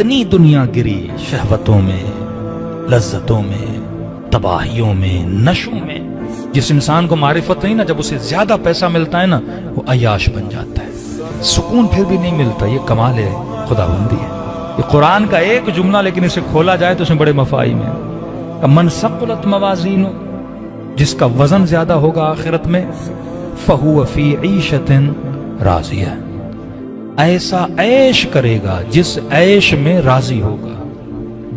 اتنی دنیا گری شہوتوں میں، لذتوں میں، تباہیوں میں، نشوں میں. جس انسان کو معرفت نہیں نا، جب اسے زیادہ پیسہ ملتا ہے نا، وہ عیاش بن جاتا ہے. سکون پھر بھی نہیں ملتا. یہ کمال ہے خداوندی ہے. یہ قرآن کا ایک جملہ لیکن اسے کھولا جائے تو اس میں بڑے مفاہیم ہیں. من ثقلت موازینہ، جس کا وزن زیادہ ہوگا آخرت میں، فہو فی عیشۃ راضیہ، ایسا عیش کرے گا جس عیش میں راضی ہوگا.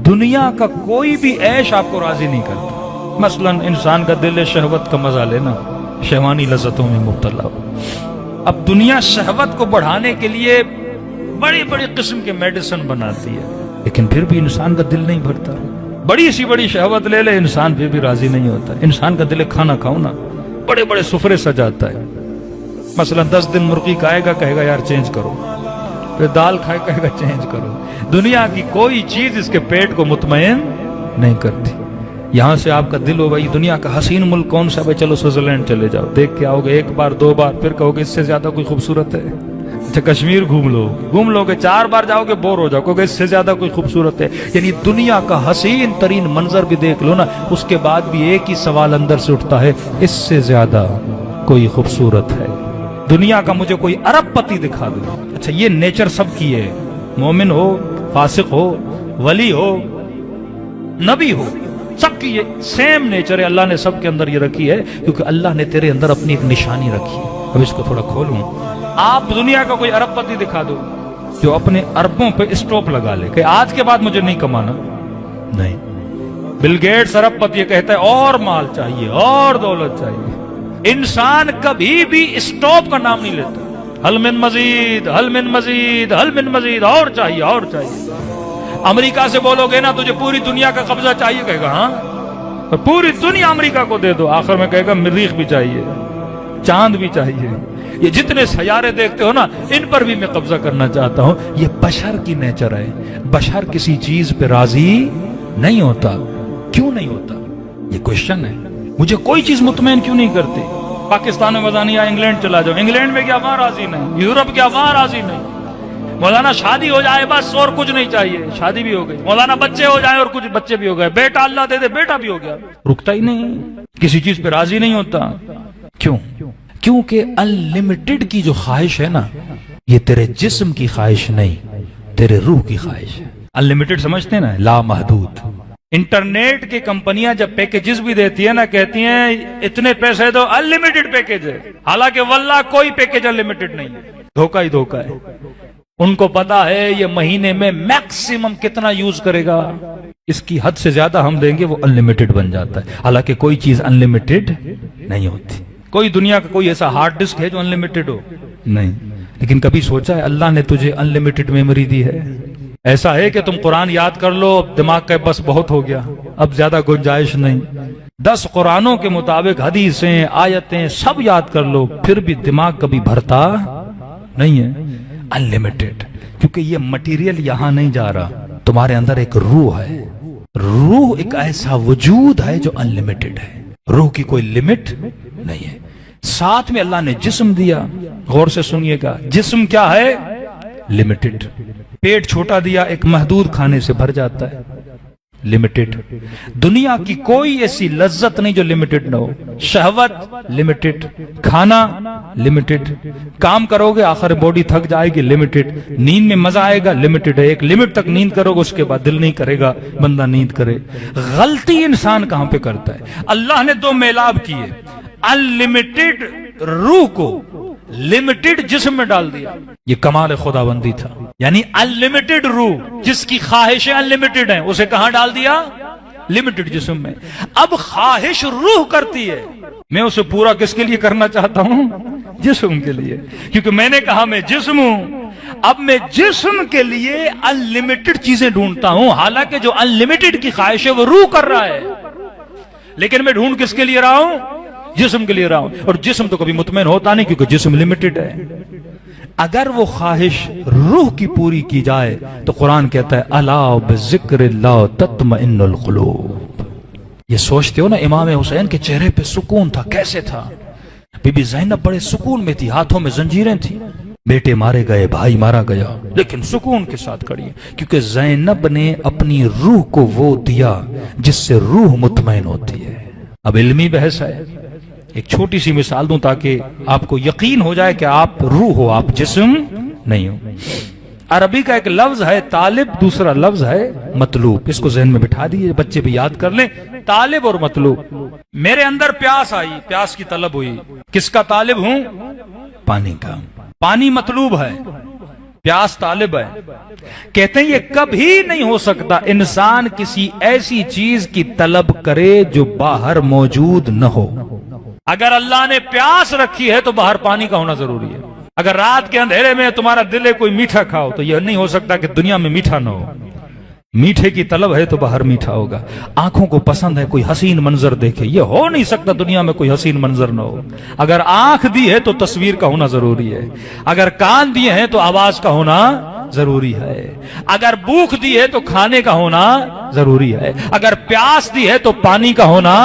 دنیا کا کوئی بھی عیش آپ کو راضی نہیں کرتا. مثلا انسان کا دل شہوت کا مزہ لینا، شہوانی لذتوں میں مبتلا ہو. اب دنیا شہوت کو بڑھانے کے لیے بڑی بڑی قسم کے میڈیسن بناتی ہے، لیکن پھر بھی انسان کا دل نہیں بھرتا. بڑی سی بڑی شہوت لے لے، انسان پھر بھی راضی نہیں ہوتا. انسان کا دل کھانا کھاؤ نا، بڑے بڑے سفرے سجاتا ہے. مثلا 10 دن مرغی کھائے گا، کہے گا یار چینج کرو. پھر دال کھائے، کہے گا چینج کرو. دنیا کی کوئی چیز اس کے پیٹ کو مطمئن نہیں کرتی. یہاں سے آپ کا دل ہو بھائی دنیا کا حسین ملک کون سا، بھائی چلو سوئٹزرلینڈ چلے جاؤ، دیکھ کے آؤ گے 1 بار 2 بار، پھر کہو گے اس سے زیادہ کوئی خوبصورت ہے. اچھا کشمیر گھوم لو گے 4 بار جاؤ گے بور ہو جاؤ، کہو گے اس سے زیادہ کوئی خوبصورت ہے. یعنی دنیا کا حسین ترین منظر بھی دیکھ لو نا، اس کے بعد بھی ایک ہی سوال اندر سے اٹھتا ہے، اس سے زیادہ کوئی خوبصورت ہے. دنیا کا مجھے کوئی ارب پتی دکھا دو. اچھا یہ نیچر سب کی ہے، مومن ہو، فاسق ہو، ولی ہو، نبی ہو، سب کی یہ سیم نیچر ہے. اللہ نے سب کے اندر یہ رکھی ہے، کیونکہ اللہ نے تیرے اندر اپنی ایک نشانی رکھی ہے. اب اس کو تھوڑا کھولوں. آپ دنیا کا کوئی ارب پتی دکھا دو جو اپنے اربوں پہ اسٹاپ لگا لے کہ آج کے بعد مجھے نہیں کمانا. نہیں. بل گیٹس ارب پتی یہ کہتا ہے اور مال چاہیے اور دولت چاہیے. انسان کبھی بھی اسٹاپ کا نام نہیں لیتا. حل من مزید، حل من مزید، حل من مزید، اور چاہیے اور چاہیے. امریکہ سے بولو گے نا تجھے پوری دنیا کا قبضہ چاہیے، کہے گا ہاں پوری دنیا امریکہ کو دے دو. آخر میں کہے گا مریخ بھی چاہیے، چاند بھی چاہیے. یہ جتنے سیارے دیکھتے ہو نا، ان پر بھی میں قبضہ کرنا چاہتا ہوں. یہ بشر کی نیچر ہے. بشر کسی چیز پہ راضی نہیں ہوتا. کیوں نہیں ہوتا؟ یہ کوشچن ہے. مجھے کوئی چیز مطمئن کیوں نہیں کرتی؟ پاکستان میں مزہ نہیں آیا، انگلینڈ چلا جاؤ. انگلینڈ میں کیا وہاں راضی نہیں، یورپ کیا وہاں راضی نہیں. مولانا شادی ہو جائے بس اور کچھ نہیں چاہیے، شادی بھی ہو گئی. مولانا بچے ہو جائیں اور کچھ بچے بھی ہو گئے. بیٹا اللہ دے دے، بیٹا بھی ہو گیا. رکتا ہی نہیں، کسی چیز پہ راضی نہیں ہوتا. کیوں؟ کیونکہ انلمیٹڈ کی جو خواہش ہے نا، یہ تیرے جسم کی خواہش نہیں، تیرے روح کی خواہش ہے. انلمیٹڈ سمجھتے ہیں نا، لا محدود. انٹرنیٹ کی کمپنیاں جب پیکیجز بھی دیتی ہیں نا، کہتی ہیں اتنے پیسے دو، انلمیٹڈ پیکیج ہے. حالانکہ واللہ کوئی پیکیج انلمیٹڈ نہیں ہے. دھوکہ ہی دھوکہ ہے. ان کو پتا ہے یہ مہینے میں میکسیمم کتنا یوز کرے گا، اس کی حد سے زیادہ ہم دیں گے وہ انلمیٹڈ بن جاتا ہے. حالانکہ کوئی چیز انلمیٹڈ نہیں ہوتی. کوئی دنیا کا کوئی ایسا ہارڈ ڈسک ہے جو انلمیٹڈ ہو؟ نہیں. لیکن کبھی سوچا ہے اللہ نے تجھے انلمیٹڈ میموری دی ہے؟ ایسا ہے کہ تم قرآن یاد کر لو، دماغ کا بس بہت ہو گیا، اب زیادہ گنجائش نہیں. 10 قرآنوں کے مطابق حدیثیں، آیتیں سب یاد کر لو، پھر بھی دماغ کبھی بھرتا نہیں ہے. انلمیٹڈ. کیونکہ یہ مٹیریل یہاں نہیں جا رہا. تمہارے اندر ایک روح ہے. روح ایک ایسا وجود ہے جو انلمیٹڈ ہے. روح کی کوئی لمٹ نہیں ہے. ساتھ میں اللہ نے جسم دیا. غور سے سنیے گا، جسم کیا ہے؟ لمیٹڈ. پیٹ چھوٹا دیا، ایک محدود کھانے سے بھر جاتا ہے. لمیٹڈ. دنیا کی کوئی ایسی لذت نہیں جو لمیٹڈ نہ ہو. شہوت لمیٹڈ، کھانا لمیٹڈ، کام کرو گے آخر باڈی تھک جائے گی لمیٹڈ، نیند میں مزہ آئے گا لمیٹڈ ہے. ایک لمٹ تک نیند کرو گے، اس کے بعد دل نہیں کرے گا بندہ نیند کرے. غلطی انسان کہاں پہ کرتا ہے؟ اللہ نے 2 میلاب کیے. انلمیٹڈ روح کو لمیٹڈ جسم میں ڈال دیا. یہ کمال خداوندی تھا. یعنی انلمیٹڈ روح جس کی خواہشیں انلمیٹڈ ہیں، اسے کہاں ڈال دیا؟ لمیٹڈ جسم میں. اب خواہش روح کرتی ہے، میں اسے پورا کس کے لیے کرنا چاہتا ہوں؟ جسم کے لیے. کیونکہ میں نے کہا میں جسم ہوں. اب میں جسم کے لیے انلمیٹڈ چیزیں ڈھونڈتا ہوں، حالانکہ جو انلمیٹڈ کی خواہش ہے وہ روح کر رہا ہے. لیکن میں ڈھونڈ کس کے لیے رہا ہوں؟ جسم کے لیے رہا ہوں. اور جسم تو کبھی مطمئن ہوتا نہیں، کیونکہ جسم لمیٹڈ ہے. اگر وہ خواہش روح کی پوری کی جائے تو قرآن کہتا ہے الا بذکر اللہ تطمئن القلوب. یہ سوچتے ہو نا امام حسین کے چہرے پہ سکون تھا، کیسے تھا؟ بی بی زینب بڑے سکون میں تھی، ہاتھوں میں زنجیریں تھیں. بیٹے مارے گئے، بھائی مارا گیا، لیکن سکون کے ساتھ کھڑی ہے، کیونکہ زینب نے اپنی روح کو وہ دیا جس سے روح مطمئن ہوتی ہے۔ اب علمی بحث ہے، ایک چھوٹی سی مثال دوں تاکہ آپ کو یقین ہو جائے کہ آپ روح ہو، آپ جسم نہیں ہو۔ عربی کا ایک لفظ ہے طالب، دوسرا لفظ ہے مطلوب۔ اس کو ذہن میں بٹھا دیجئے، بچے بھی یاد کر لیں، طالب اور مطلوب۔ میرے اندر پیاس آئی، پیاس کی طلب ہوئی، کس کا طالب ہوں؟ پانی کا۔ پانی مطلوب ہے، پیاس طالب ہے۔ کہتے ہیں یہ کبھی نہیں ہو سکتا انسان کسی ایسی چیز کی طلب کرے جو باہر موجود نہ ہو۔ اگر اللہ نے پیاس رکھی ہے تو باہر پانی کا ہونا ضروری ہے۔ اگر رات کے اندھیرے میں تمہارا دل ہے کوئی میٹھا کھاؤ، تو یہ نہیں ہو سکتا کہ دنیا میں میٹھا نہ ہو۔ میٹھے کی طلب ہے تو باہر میٹھا ہوگا۔ آنکھوں کو پسند ہے کوئی حسین منظر دیکھے، یہ ہو نہیں سکتا دنیا میں کوئی حسین منظر نہ ہو۔ اگر آنکھ دی ہے تو تصویر کا ہونا ضروری ہے، اگر کان دیے ہیں تو آواز کا ہونا ضروری ہے، اگر بھوک دی ہے تو کھانے کا ہونا ضروری ہے، اگر پیاس دی ہے تو پانی کا ہونا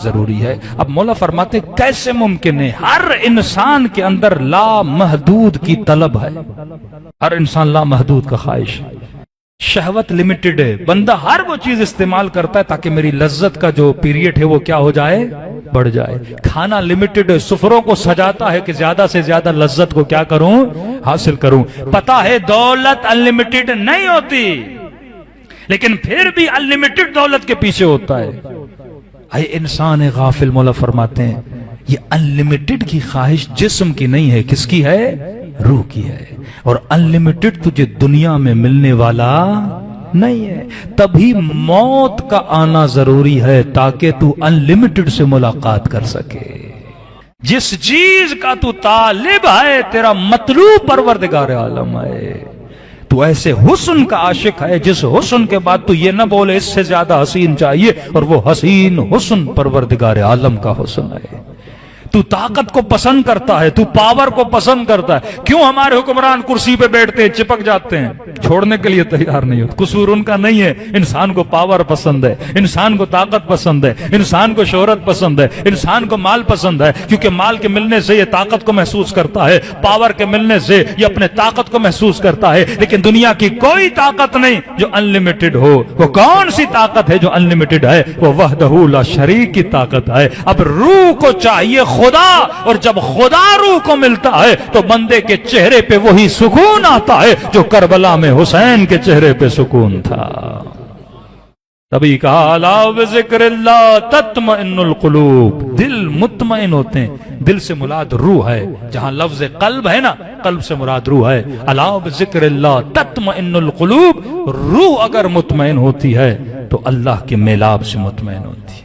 ضروری ہے۔ اب مولا فرماتے کیسے ممکن ہے؟ ہر انسان کے اندر لامحدود کی طلب ہے، ہر انسان لامحدود کا خواہش ہے۔ شہوت لمیٹڈ ہے، بندہ ہر وہ چیز استعمال کرتا ہے تاکہ میری لذت کا جو پیریڈ ہے وہ کیا ہو جائے؟ بڑھ جائے۔ کھانا لمیٹڈ ہے، سفروں کو سجاتا ہے کہ زیادہ سے زیادہ لذت کو کیا کروں؟ حاصل کروں۔ پتا ہے دولت انلمیٹڈ نہیں ہوتی، لیکن پھر بھی انلمیٹڈ دولت کے پیچھے ہوتا ہے۔ اے انسان غافل، مولا فرماتے ہیں یہ انلمیٹڈ کی خواہش جسم کی نہیں ہے، کس کی ہے؟ روح کی ہے۔ اور انلمیٹڈ تجھے دنیا میں ملنے والا نہیں ہے، تبھی موت کا آنا ضروری ہے تاکہ تو انلمیٹڈ سے ملاقات کر سکے۔ جس چیز کا تو طالب ہے تیرا مطلوب پروردگار عالم ہے۔ تو ایسے حسن کا عاشق ہے جس حسن کے بعد تو یہ نہ بولے اس سے زیادہ حسین چاہیے، اور وہ حسین حسن پروردگار عالم کا حسن ہے۔ تو طاقت کو پسند کرتا ہے، تو پاور کو پسند کرتا ہے۔ کیوں ہمارے حکمران کرسی پہ بیٹھتے ہیں، چپک جاتے ہیں، چھوڑنے کے لیے تیار نہیں ہوتے؟ قصور ان کا نہیں ہے، انسان کو پاور پسند ہے، انسان کو طاقت پسند ہے، انسان کو شہرت پسند ہے، انسان کو مال پسند ہے، کیونکہ مال کے ملنے سے یہ طاقت کو محسوس کرتا ہے، پاور کے ملنے سے یہ اپنے طاقت کو محسوس کرتا ہے۔ لیکن دنیا کی کوئی طاقت نہیں جو انلمیٹڈ ہو۔ وہ کون سی طاقت ہے جو انلمیٹڈ ہے؟ وہ وحدہ لا شریک کی طاقت ہے۔ اب روح کو چاہیے خدا، اور جب خدا روح کو ملتا ہے تو بندے کے چہرے پہ وہی سکون آتا ہے جو کربلا میں حسین کے چہرے پہ سکون تھا۔ تبھی کہا الا بذکر اللہ تطمئن القلوب، دل مطمئن ہوتے ہیں۔ دل سے مراد روح ہے، جہاں لفظ قلب ہے نا، قلب سے مراد روح ہے۔ الا بذکر اللہ تطمئن القلوب، روح اگر مطمئن ہوتی ہے تو اللہ کے میلاب سے مطمئن ہوتی ہے۔